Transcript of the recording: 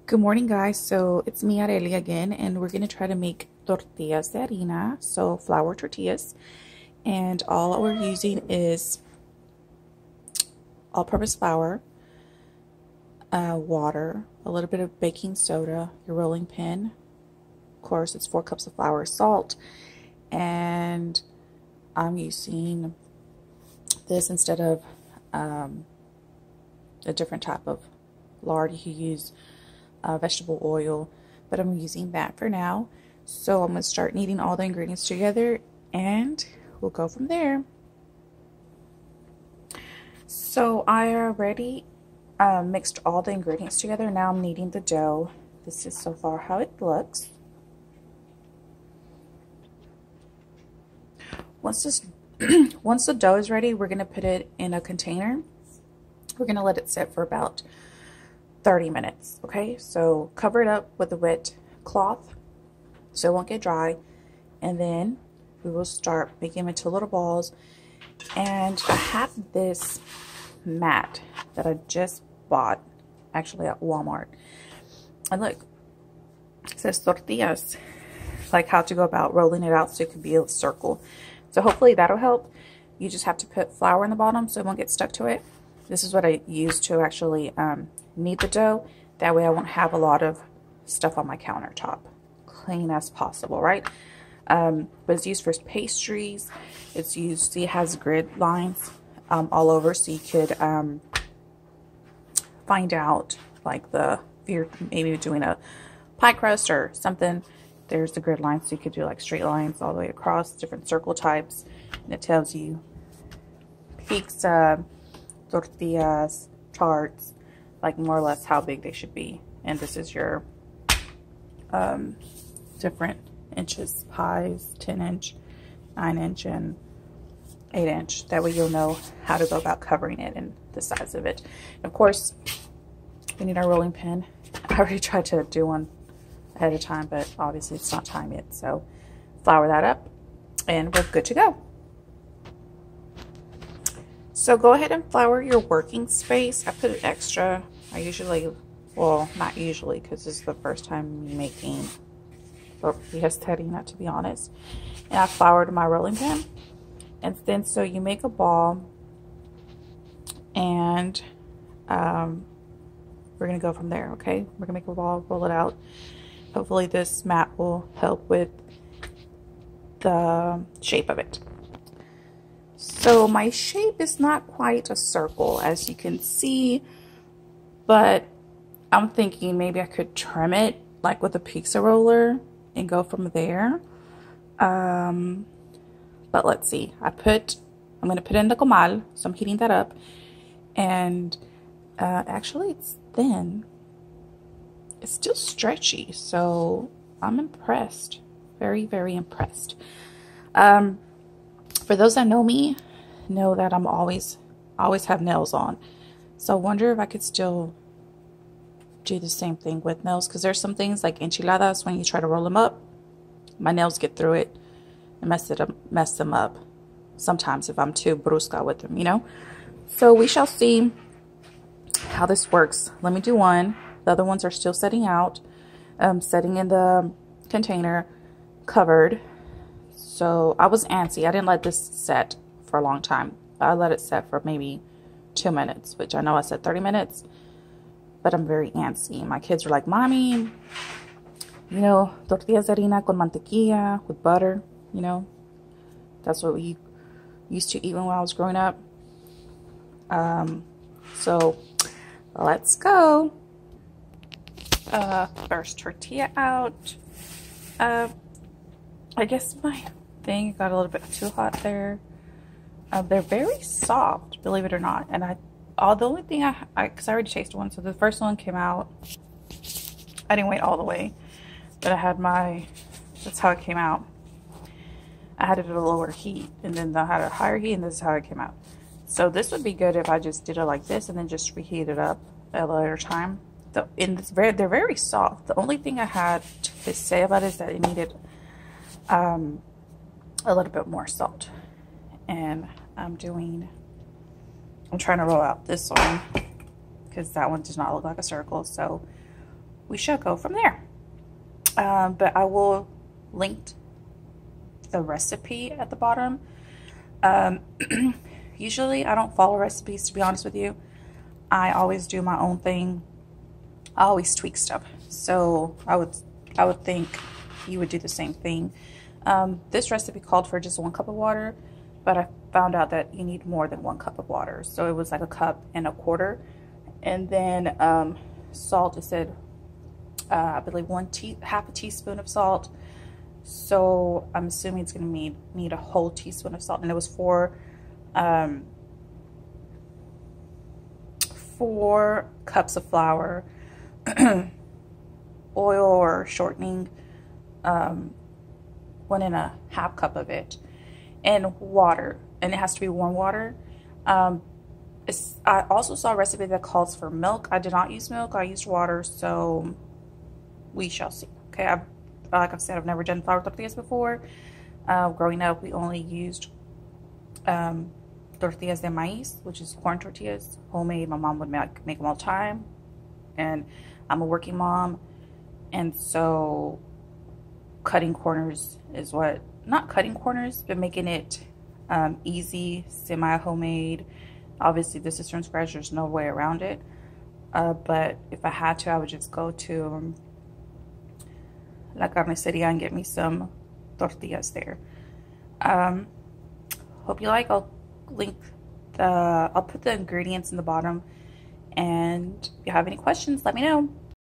Good morning, guys. So it's me, Areli, again, and we're going to try to make tortillas de harina, so flour tortillas. And all we're using is all-purpose flour, water, a little bit of baking soda, your rolling pin. Of course, it's 4 cups of flour, salt, and I'm using this instead of a different type of lard. You can use vegetable oil, but I'm using that for now. So I'm going to start kneading all the ingredients together and we'll go from there. So I already mixed all the ingredients together. Now I'm kneading the dough. This is so far how it looks. Once the dough is ready, we're going to put it in a container. We're going to let it sit for about 30 minutes. Okay, so cover it up with a wet cloth so it won't get dry, and then we will start making them into little balls. And I have this mat that I just bought actually at Walmart, and look, it says tortillas, like how to go about rolling it out so it could be a circle. So hopefully that'll help. You just have to put flour in the bottom so it won't get stuck to it. This is what I use to actually knead the dough. That way I won't have a lot of stuff on my countertop. Clean as possible, right? But it's used for pastries. It's used, see, it has grid lines all over, so you could find out, like, if you're maybe doing a pie crust or something, there's the grid lines, so you could do like straight lines all the way across, different circle types, and it tells you pizza, tortillas, charts, like more or less how big they should be. And this is your different inches, pies, 10-inch, 9-inch, and 8-inch. That way you'll know how to go about covering it and the size of it. And of course, we need our rolling pin. I already tried to do one ahead of time, but obviously it's not time yet. So flour that up and we're good to go. So go ahead and flour your working space. I put it extra. I usually, well, not usually, because this is the first time making tortillas de harina, to be honest. And I floured my rolling pin. And then so you make a ball, and we're gonna go from there. Okay, we're gonna make a ball, roll it out. Hopefully this mat will help with the shape of it. So my shape is not quite a circle, as you can see, but I'm thinking maybe I could trim it like with a pizza roller and go from there. But let's see. I'm going to put in the comal, so I'm heating that up. And actually it's thin. It's still stretchy, so I'm impressed. Very, very impressed. For those that know me, know that I'm always have nails on. So I wonder if I could still do the same thing with nails, because there's some things like enchiladas, when you try to roll them up, my nails get through it and mess them up sometimes if I'm too brusca with them, you know. So we shall see how this works. Let me do one. The other ones are still setting out, setting in the container, covered. So I was antsy. I didn't let this set for a long time. I let it set for maybe 2 minutes, which I know I said 30 minutes, but I'm very antsy. My kids were like, Mommy, you know, tortillas de harina con mantequilla, with butter, you know. That's what we used to eat when I was growing up. So let's go. First tortilla out. I guess my thing got a little bit too hot there. They're very soft, believe it or not. And the only thing because I already tasted one, so the first one came out. I didn't wait all the way, but I had that's how it came out. I had it at a lower heat, and then I had a higher heat, and this is how it came out. So this would be good if I just did it like this and then just reheat it up at a later time. They're very soft. The only thing I had to say about it is that it needed a little bit more salt. And I'm trying to roll out this one because that one does not look like a circle. So we shall go from there. But I will link the recipe at the bottom. Usually I don't follow recipes, to be honest with you. I always do my own thing. I always tweak stuff. So I would think you would do the same thing. This recipe called for just 1 cup of water, but I found out that you need more than 1 cup of water. So it was like 1.25 cups. And then salt, it said, I believe half a teaspoon of salt. So I'm assuming it's going to need a whole teaspoon of salt. And it was 4 cups of flour, oil or shortening, 1.5 cups of it, and water. And it has to be warm water. I also saw a recipe that calls for milk. I did not use milk. I used water. So we shall see. Okay. Like I said, I've never done flour tortillas before. Growing up, we only used tortillas de maíz, which is corn tortillas, homemade. My mom would make them all the time. And I'm a working mom. And so cutting corners is what, not cutting corners, but making it easy, semi-homemade. Obviously, this is from scratch. There's no way around it. But if I had to, I would just go to La Carniceria and get me some tortillas there. Hope you like. I'll put the ingredients in the bottom. And if you have any questions, let me know.